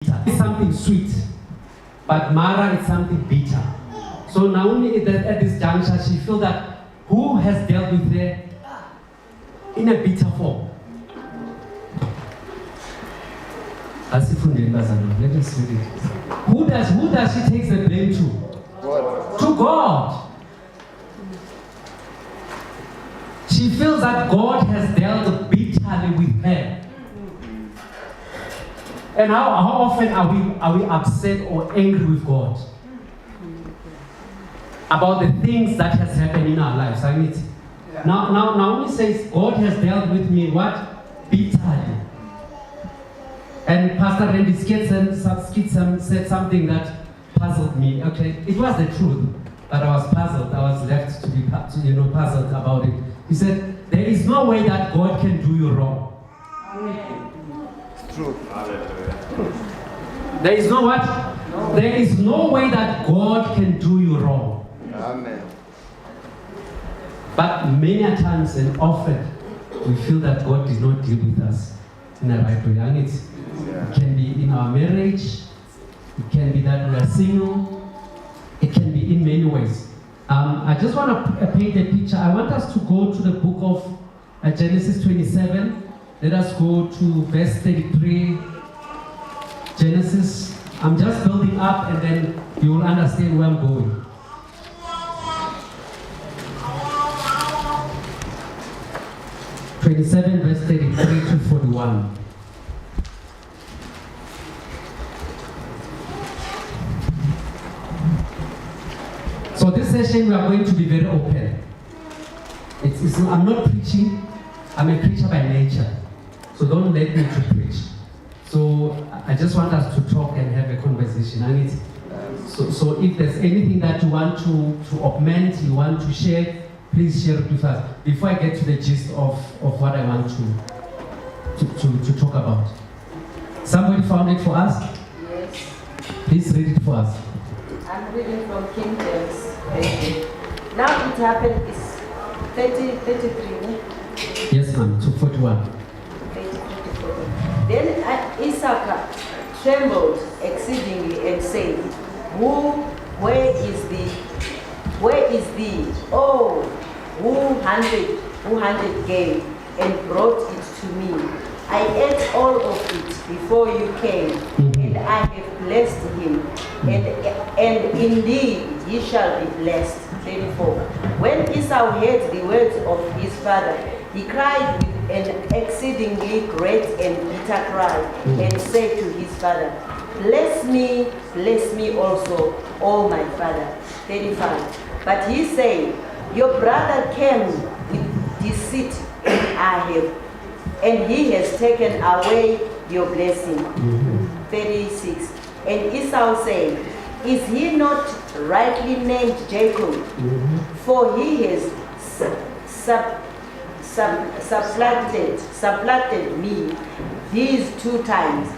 It's something sweet, but Mara is something bitter. So Naomi at this juncture, she feels that who has dealt with her in a bitter form? Let us read it. Who does she take the blame to? God. To God. She feels that God has dealt bitterly with her. And how often are we upset or angry with God about the things that has happened in our lives? I mean, now Naomi says, God has dealt with me what? Bitterly. And Pastor Randy Skidson said something that puzzled me. Okay, it was the truth, but I was puzzled. I was left to be puzzled about it. He said, there is no way that God can do you wrong. It's true. There is no what? No. There is no way that God can do you wrong. Amen. But many a times and often we feel that God did not deal with us in the right way. And it can be in our marriage, it can be that we are single, it can be in many ways. I just want to paint a picture. I want us to go to the book of Genesis 27. Let us go to verse 33. Genesis. I'm just building up and then you will understand where I'm going. Verse 33 to 41. So this session we are going to be very open. I'm not preaching. I'm a preacher by nature. So don't let me to preach. So I just want us to talk and have a conversation. And so if there's anything that you want to augment, you want to share, please share it with us. Before I get to the gist of what I want to talk about. Somebody found it for us? Yes. Please read it for us. I'm reading from King James. Now it happened is 33. Yes, ma'am, to 41. Then Issachar trembled exceedingly and said, Where is thee? Oh, who hunted game and brought it to me? I ate all of it before you came, and I have blessed him, and indeed he shall be blessed. 34. When Esau heard the words of his father, he cried with an exceedingly great and bitter cry, and said to his father, Bless me also, O my father. 35. But he said, Your brother came with deceit, and he has taken away your blessing. 36. And Esau said, Is he not rightly named Jacob? For he has supplanted me these 2 times.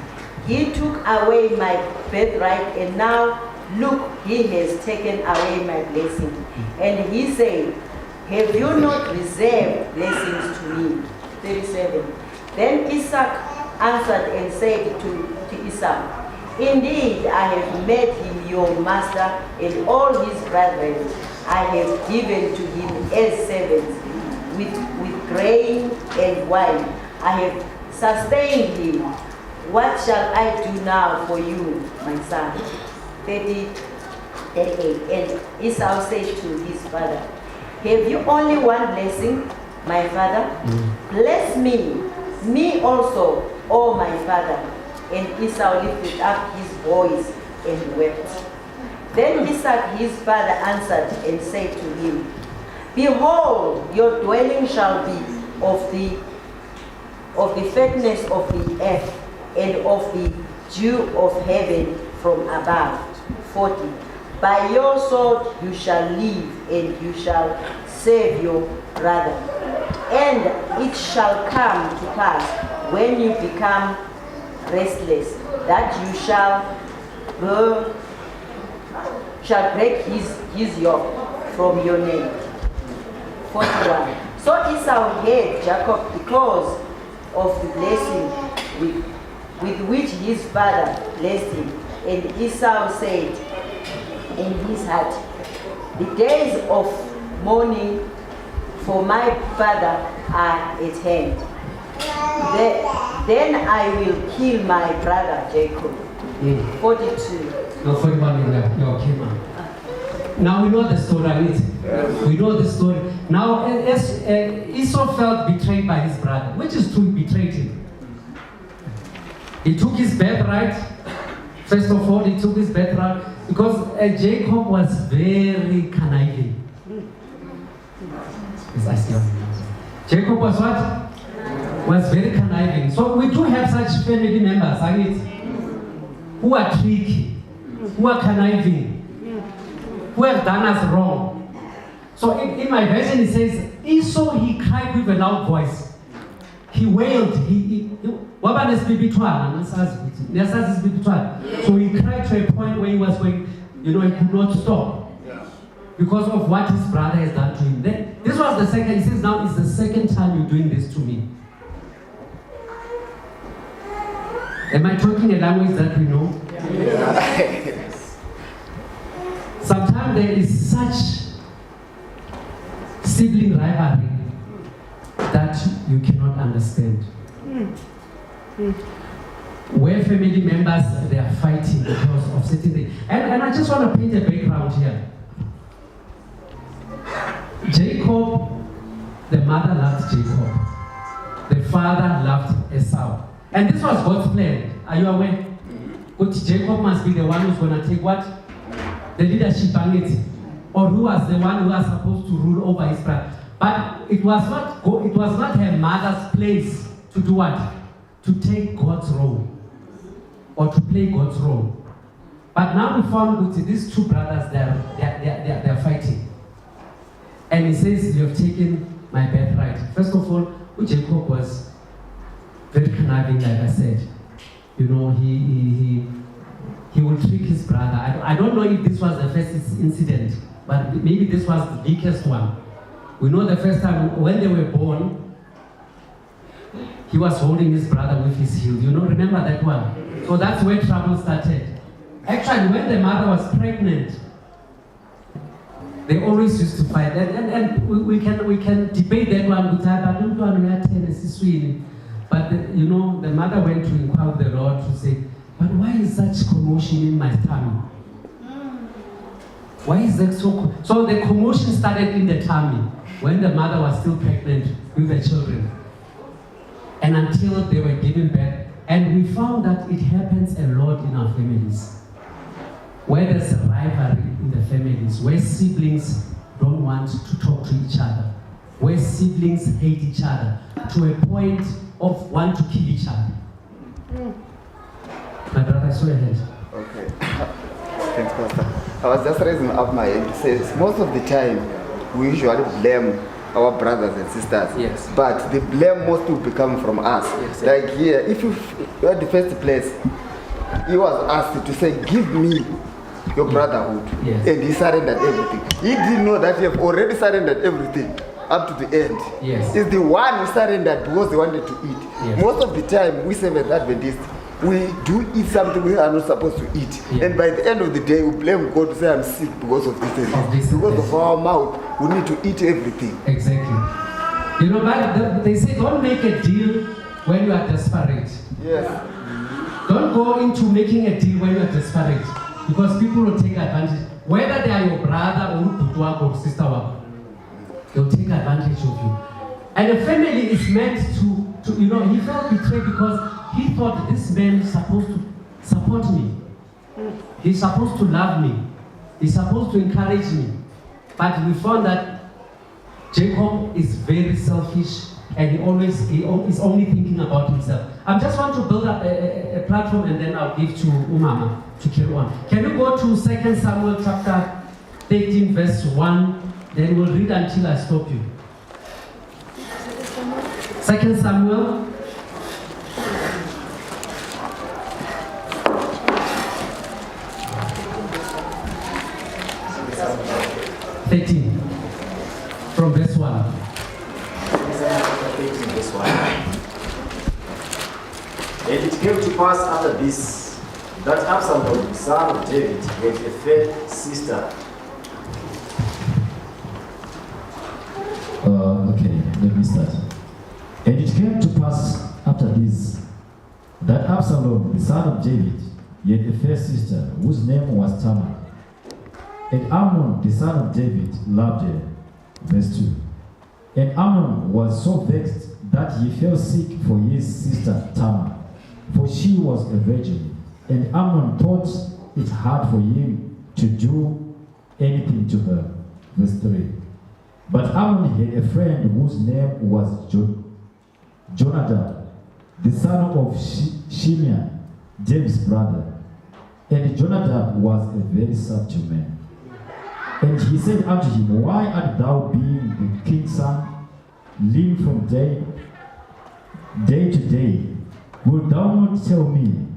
He took away my birthright, and now look, he has taken away my blessing. And he said, Have you not reserved blessings to me? 37. Then Isaac answered and said to Esau, Indeed, I have made him your master, and all his brethren I have given to him as servants, with grain and wine. I have sustained him. What shall I do now for you, my son? 38. And Esau said to his father, Have you only one blessing, my father? Bless me also, O my father. And Esau lifted up his voice and wept. Then Isaac his father answered and said to him, Behold, your dwelling shall be of the fatness of the earth, and of the dew of heaven from above. 40. By your sword you shall live, and you shall save your brother. And it shall come to pass, when you become restless, that you shall break his yoke from your neck. 41. So Esau hated Jacob because of the blessing with which his father blessed him. And Esau said in his heart, the days of mourning for my father are at hand. Then I will kill my brother Jacob. 42. No, 41 you're okay, man. Now we know the story, right? We know the story. Now, as Esau felt betrayed by his brother, which is true, he betrayed him. He took his birthright. First of all, he took his birthright because Jacob was very conniving. Jacob was what? Was very conniving. So we do have such family members, right? Who are tricky, who are conniving, who have done us wrong. So in my version it says, Esau, he cried with a loud voice. He wailed. So he cried to a point where he was going, he could not stop. Because of what his brother has done to him. This was the second, he says now it's the second time you're doing this to me. Am I talking a language that we know? Yes. Sometimes there is such sibling rivalry that you cannot understand. Where family members, they are fighting because of certain things. And I just want to paint a background here. Jacob, the mother loved Jacob. The father loved Esau. And this was God's plan. Are you aware? But Jacob must be the one who's going to take what? The leadership banquet. Or who was the one who was supposed to rule over his brother. But it was not her mother's place to do what? To take God's role. Or to play God's role. But now we found that these two brothers, they're fighting. And he says, you have taken my birthright. First of all, Jacob was very conniving, like I said. He will trick his brother. I don't know if this was the first incident, but maybe this was the biggest one. We know the first time when they were born, he was holding his brother with his heel. Remember that one? So that's where trouble started. Actually, when the mother was pregnant, they always used to fight. And we can debate that one. But the mother went to inquire the Lord to say, but why is such commotion in my tummy? Why is that so? So the commotion started in the tummy when the mother was still pregnant with the children. And until they were given birth. And we found that it happens a lot in our families. Where there's a rivalry in the families, where siblings don't want to talk to each other, where siblings hate each other, to a point of want to kill each other. My brother, I saw your hand. Okay. Thanks, Pastor. I was just raising up my hand. It says, most of the time, we usually blame our brothers and sisters. Yes. But the blame mostly will become from us. Yes. Like here, if you are the first place, he was asked to say, give me your brotherhood. Yes. And he surrendered everything. He didn't know that he have already surrendered everything up to the end. Yes. It's the one who surrendered because they wanted to eat. Yes. Most of the time, we Seventh Adventists, we do eat something we are not supposed to eat. Yeah. And by the end of the day, we blame God to say, I'm sick because of this and this. Because of our mouth, we need to eat everything. Exactly. But they say don't make a deal when you are desperate. Yes. Don't go into making a deal when you are desperate. Because people will take advantage. Whether they are your brother or sister, they'll take advantage of you. And a family is meant to he felt betrayed because he thought this man is supposed to support me. He's supposed to love me. He's supposed to encourage me. But we found that Jacob is very selfish and he is only thinking about himself. I just want to build up a platform and then I'll give to Umama to carry on. Can you go to 2 Samuel chapter 13 verse 1? Then we'll read until I stop you. 2 Samuel 13 from verse 1. 13 verse 1. And it came to pass after this that Absalom, son of David, had a fair sister. Okay, let me start. And it came to pass after this that Absalom, the son of David, had a fair sister whose name was Tamar. And Amnon, the son of David, loved her. Verse 2. And Amnon was so vexed that he fell sick for his sister Tamar, for she was a virgin. And Amnon thought it hard for him to do anything to her. Verse 3. But Amnon had a friend whose name was Jonadab, the son of Shimeah, David's brother. And Jonadab was a very subtle man. And he said unto him, Why art thou being the king's son, living from day to day? Wilt thou not tell me?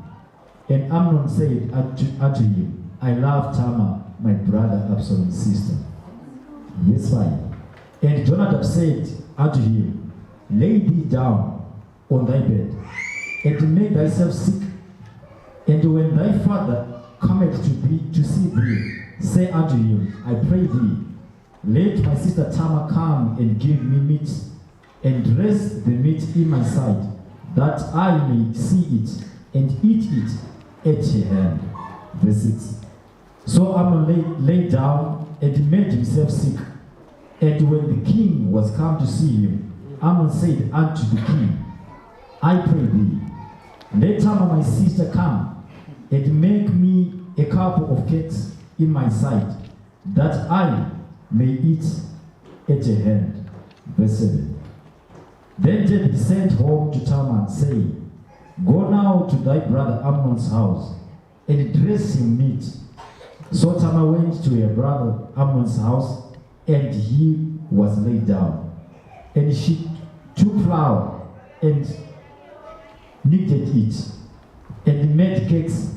And Amnon said unto him, I love Tamar, my brother Absalom's sister. Verse 5. And Jonadab said unto him, Lay thee down on thy bed, and make thyself sick. And when thy father cometh to see thee, say unto him, I pray thee, let my sister Tamar come and give me meat, and rest the meat in my sight, that I may see it, and eat it at her hand. Verse 6. So Amnon lay down and made himself sick. And when the king was come to see him, Amnon said unto the king, I pray thee, let Tamar my sister come, and make me a couple of cakes in my sight, that I may eat at her hand. Verse 7. Then David sent home to Tamar, saying, Go now to thy brother Amnon's house, and dress him meat. So Tamar went to her brother Amnon's house, and he was laid down. And she took flour and kneaded it, and made cakes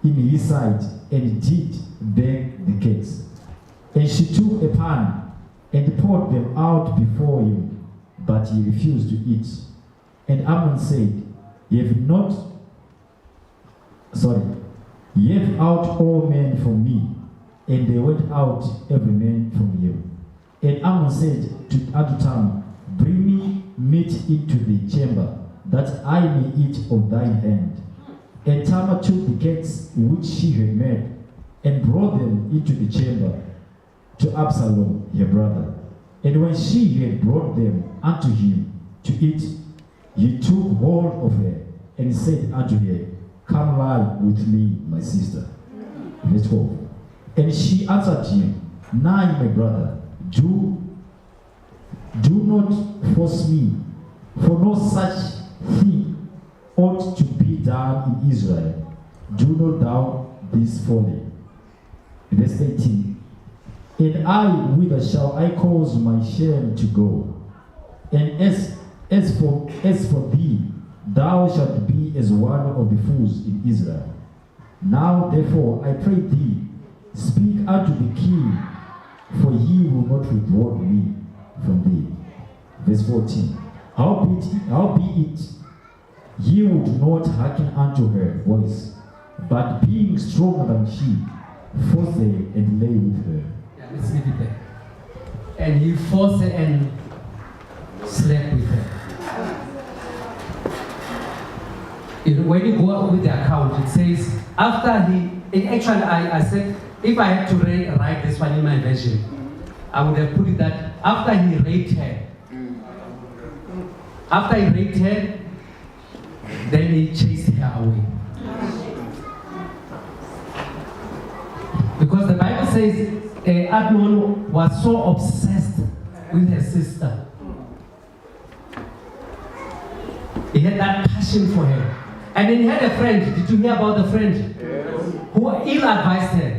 in his sight, and did bake the cakes. And she took a pan and poured them out before him, but he refused to eat. And Amnon said, Ye have out all men from me. And they went out every man from him. And Amnon said unto Tamar, Bring me meat into the chamber, that I may eat of thine hand. And Tamar took the cakes which she had made, and brought them into the chamber to Absalom, her brother. And when she had brought them unto him to eat, he took hold of her, and said unto her, Come lie with me, my sister. Verse 12. And she answered him, Nay, my brother, do not force me, for no such thing ought to be done in Israel. Do not thou this folly. Verse 18. And I, whither shall I cause my shame to go? And as for thee, thou shalt be as one of the fools in Israel. Now therefore I pray thee, speak unto the king, for he will not withhold me from thee. Verse 14. Howbeit he would not hearken unto her voice, but being stronger than she, forced her and lay with her. Yeah, let's leave it there. And he forced her and slept with her. When you go up with the account, it says, after actually I said, if I had to write this one in my version, I would have put it that after he raped her, then he chased her away. Because the Bible says Amnon was so obsessed with her sister. He had that passion for her. And then he had a friend. Did you hear about the friend? Yes. Who ill-advised her?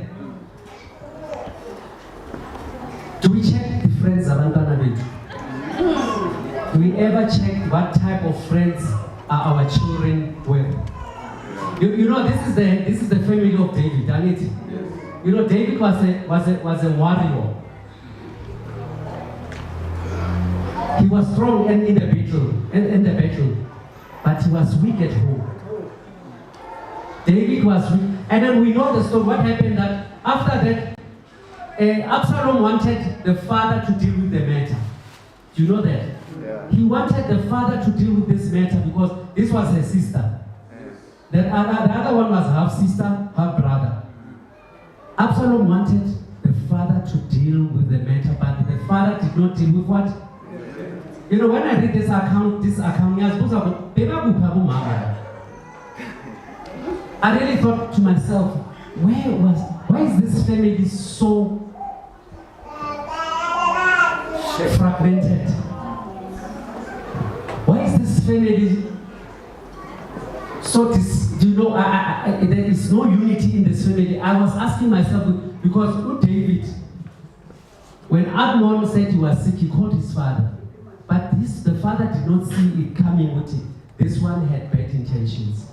Do we check the friends around Canada? Do we ever check what type of friends are our children with? You know, this is the family of David, isn't it? Yes. You know, David was a warrior. He was strong in the battle, but he was weak at home. David was weak. And then we know the story. What happened that after that, Absalom wanted the father to deal with the matter. Do you know that? Yeah. He wanted the father to deal with this matter because this was her sister. The other one was half sister, half brother. Absalom wanted the father to deal with the matter, but the father did not deal with what? You know, when I read this account, I really thought to myself, why is this family so fragmented? Why is this family so there is no unity in this family? I was asking myself, because David, when Admon said he was sick, he called his father. But the father did not see it coming with it. This one had bad intentions.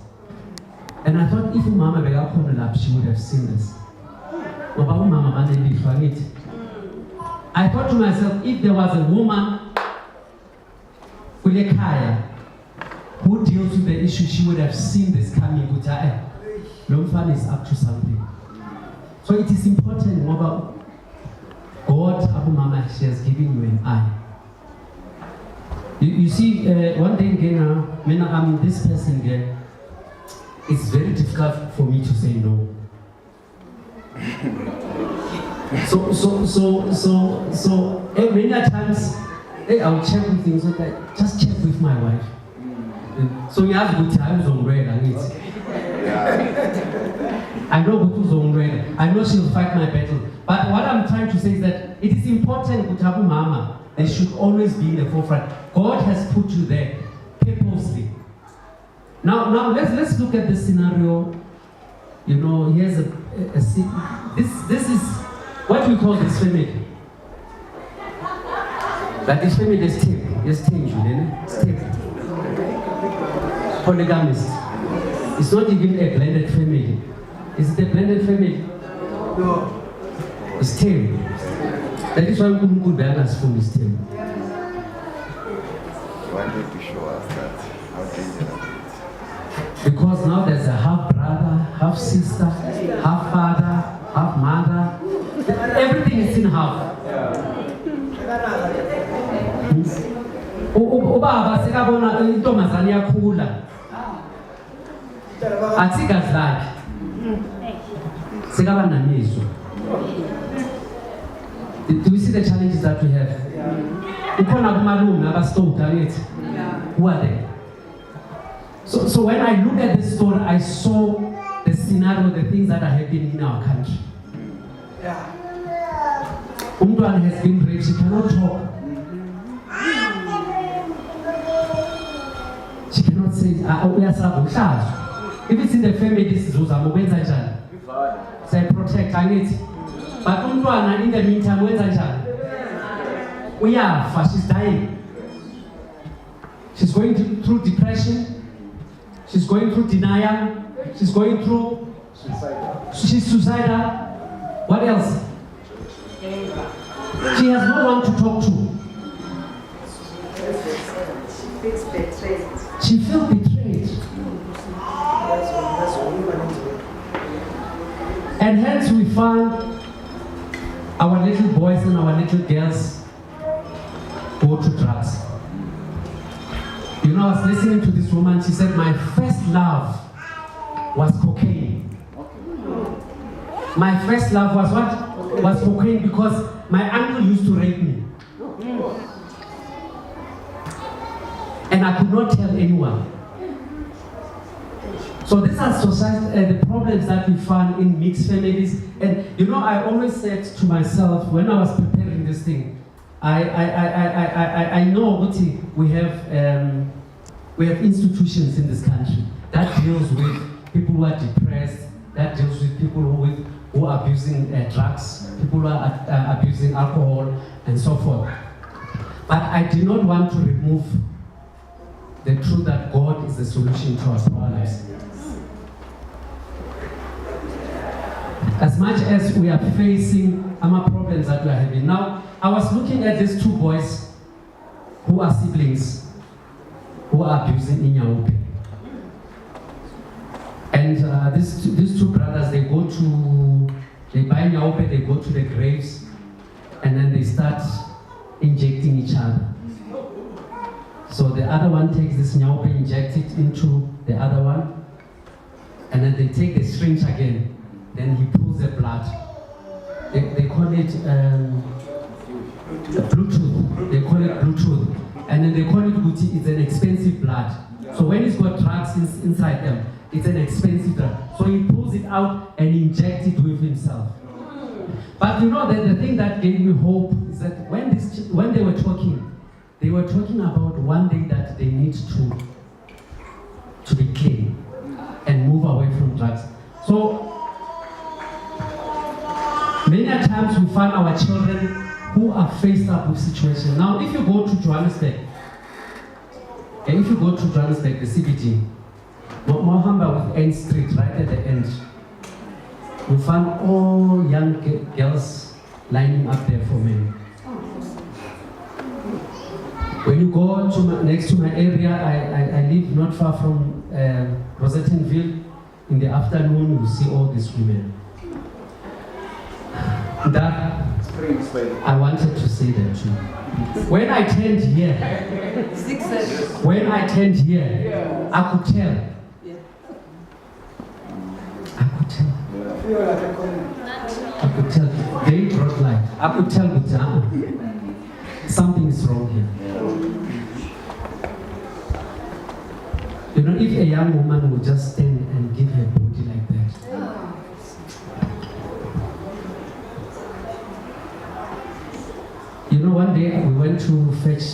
And I thought if Mama Bega she would have seen this. I thought to myself, if there was a woman who deals with the issue, she would have seen this coming with her. Lomfan is up to something. So it is important, God, Abu Mama, she has given you an eye. You see, one thing again, when I'm this person again, it's very difficult for me to say no. So many times, I'll check with things like that. Just check with my wife. So you have good times on red, I need. I know Butu's on red. I know she'll fight my battle. But what I'm trying to say is that it is important, Butabu Mama, they should always be in the forefront. God has put you there purposely. Now let's look at the scenario. You know, here's this is what we call this family. But this family is polygamist. It's not even a blended family. Is it a blended family? No. It's tame. That is why we couldn't balance from this tame. Why did you show us that? How dangerous it is? Because now there's a half brother, half sister, half father, half mother. Everything is in half. Ubaba sekabona intombazane yakhula. Atsigazi lakhe. Sekaba namiso. Do we see the challenges that we have? Ukhona kumalume abastowuta who are they? So when I look at this story, I saw the scenario, the things that are happening in our country. Umntwana has been raped, she cannot talk. She cannot say, if it's in the family, this is Uzama, say protect, I need. But umntwana in the meantime, she's dying. She's going through depression. She's going through denial. She's going through she's suicidal. What else? She has no one to talk to. She feels betrayed. And hence we found our little boys and our little girls go to drugs. You know, I was listening to this woman, she said, my first love was cocaine. My first love was what? Was cocaine, because my uncle used to rape me. And I could not tell anyone. So these are the problems that we find in mixed families. And you know, I always said to myself, when I was preparing this thing, I know we have institutions in this country that deals with people who are depressed, that deals with people who are abusing drugs, people who are abusing alcohol, and so forth. But I do not want to remove the truth that God is the solution to our problems. As much as we are facing our problems that we are having. Now, I was looking at these two boys who are siblings who are abusing in Yaope. And these two brothers, they buy nyaope, they go to the graves, and then they start injecting each other. So the other one takes this nyaope, inject it into the other one, and then they take the syringe again. Then he pulls the blood. They call it Bluetooth. They call it Bluetooth. And then they call it Guti. It's an expensive blood. So when it's got drugs inside them, it's an expensive drug. So he pulls it out and injects it with himself. But you know, the thing that gave me hope is that when they were talking about one day that they need to be clean and move away from drugs. So many times we find our children who are faced up with situations. Now, if you go to Johannesburg, the CBD, Mohamba with N Street, right at the end, we find all young girls lining up there for men. When you go to next to my area, I live not far from Rosettenville. In the afternoon, you see all these women. That I wanted to say that too. When I turned here, I could tell. I could tell. They brought light. I could tell that something is wrong here. You know, if a young woman would just stand and give her body like that. You know, one day we went to fetch,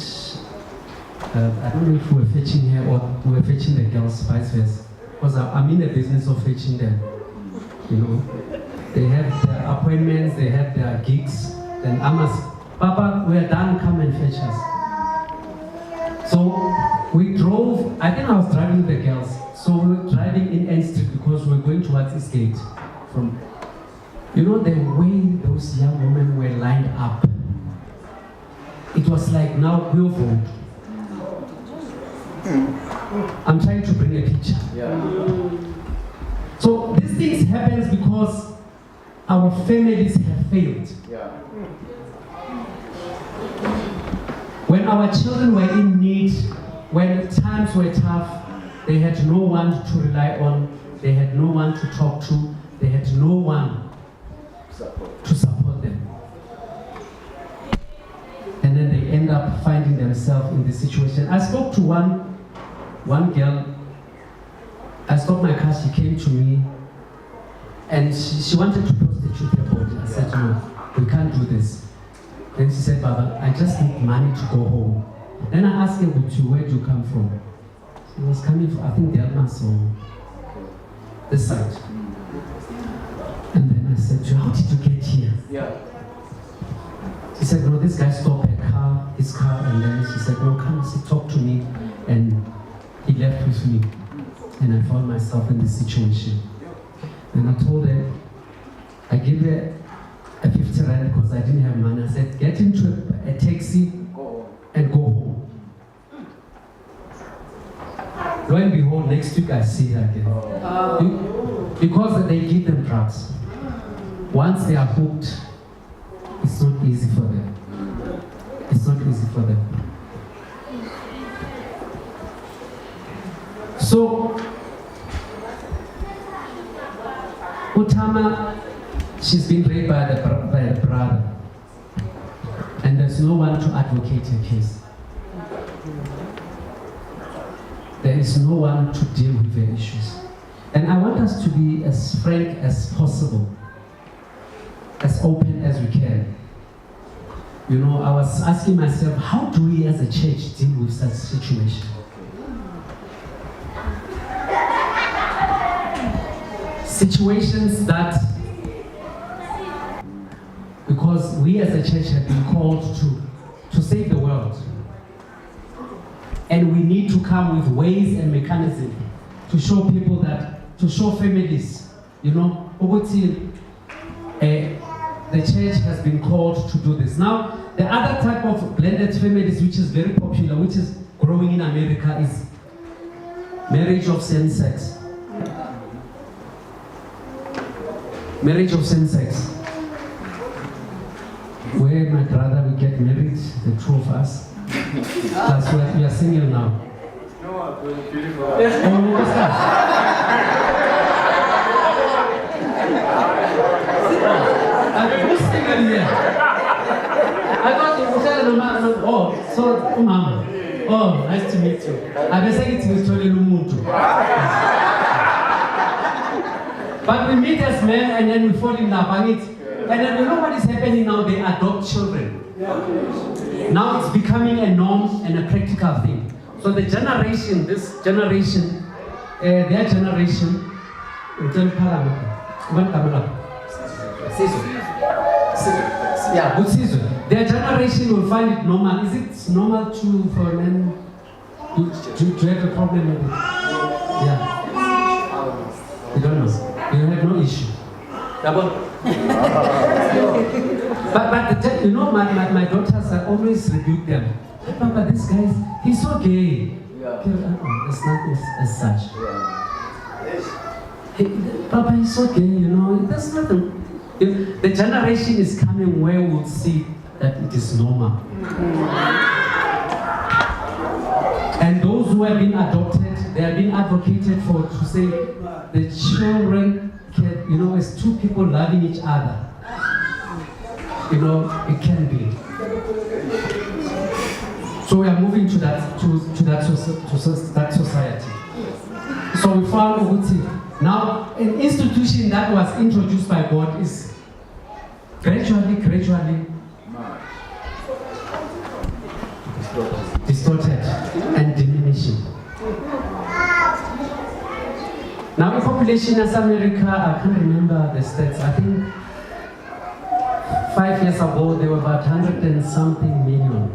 I don't know if we were fetching her or we were fetching the girls, vice versa. Because I'm in the business of fetching them. You know, they have their appointments, they have their gigs. Then I must, Papa, we're done, come and fetch us. So we drove, I think I was driving the girls. So we were driving in N Street because we were going towards this gate. From, you know, the way those young women were lined up. It was like now we'll vote. I'm trying to bring a picture. Yeah. So these things happen because our families have failed. Yeah. When our children were in need, when times were tough, they had no one to rely on, they had no one to talk to, they had no one to support them. And then they end up finding themselves in this situation. I spoke to one girl. I stopped my car, she came to me, and she wanted to prostitute her body. I said, no, we can't do this. Then she said, Baba, I just need money to go home. Then I asked her, where do you come from? She was coming from, I think, Delmas or this side. And then I said to her, how did you get here? Yeah. She said, no, this guy stopped his car, and then she said, no, come, talk to me. And he left with me. And I found myself in this situation. And I told her, I gave her a 50 rand because I didn't have money. I said, get into a taxi and go home. Lo and behold, next week I see her again. Because they give them drugs. Once they are hooked, it's not easy for them. It's not easy for them. So, Utama, she's been raped by the brother. And there's no one to advocate her case. There is no one to deal with her issues. And I want us to be as frank as possible, as open as we can. You know, I was asking myself, how do we as a church deal with such situation? Situations that, because we as a church have been called to save the world. And we need to come with ways and mechanisms to show people that, to show families, you know, the church has been called to do this. Now, the other type of blended families, which is very popular, which is growing in America, is marriage of same sex. Marriage of same sex. Where my brother will get married, the two of us. That's why we are single now. Oh, what's that? Who's single here? I thought you said oh, so Mama. Oh, nice to meet you. I've been saying it to Lumuntu. But we meet as men and then we fall in love. And then you know what is happening now? They adopt children. Now it's becoming a norm and a practical thing. So the generation, this generation, their generation, yeah, good season. Their generation will find it normal. Is it normal for men to have a problem with it? Yeah. You don't know. You have no issue. But you know, my daughters, I always rebuke them. Papa, this guy, he's so gay. It's not as such. Papa, he's so gay, you know. There's nothing. The generation is coming where we'll see that it is normal. And those who have been adopted, they have been advocated for to say the children can, you know, as two people loving each other, you know, it can be. So we are moving to that society. So we found Uguti. Now, an institution that was introduced by God is gradually distorted and diminishing. Now, the population of America, I can't remember the stats. I think 5 years ago there were about 100 and something million,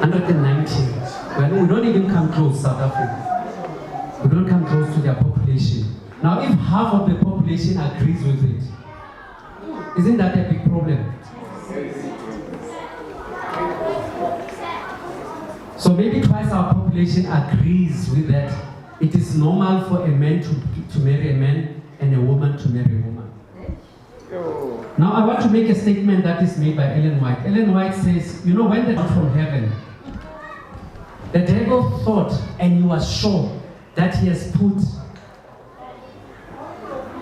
190. Well, we don't even come close, South Africa. We don't come close to their population. Now, if half of the population agrees with it, isn't that a big problem? So maybe twice our population agrees with that. It is normal for a man to marry a man and a woman to marry a woman. Now, I want to make a statement that is made by Ellen White. Ellen White says, you know, when they got from heaven, the devil thought and he was sure that he has put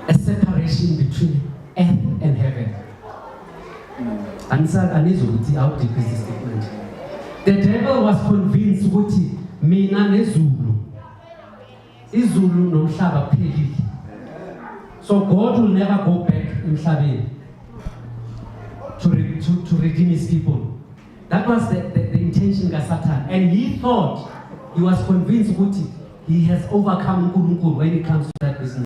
a separation between earth and heaven. And how deep is this statement? The devil was convinced that mina nezulu, izulu nomhlaba phelile. So God will never go back in Sabbath to redeem his people. That was the intention of Satan. And he thought, he was convinced that he has overcome Unkulunkulu when it comes to that business.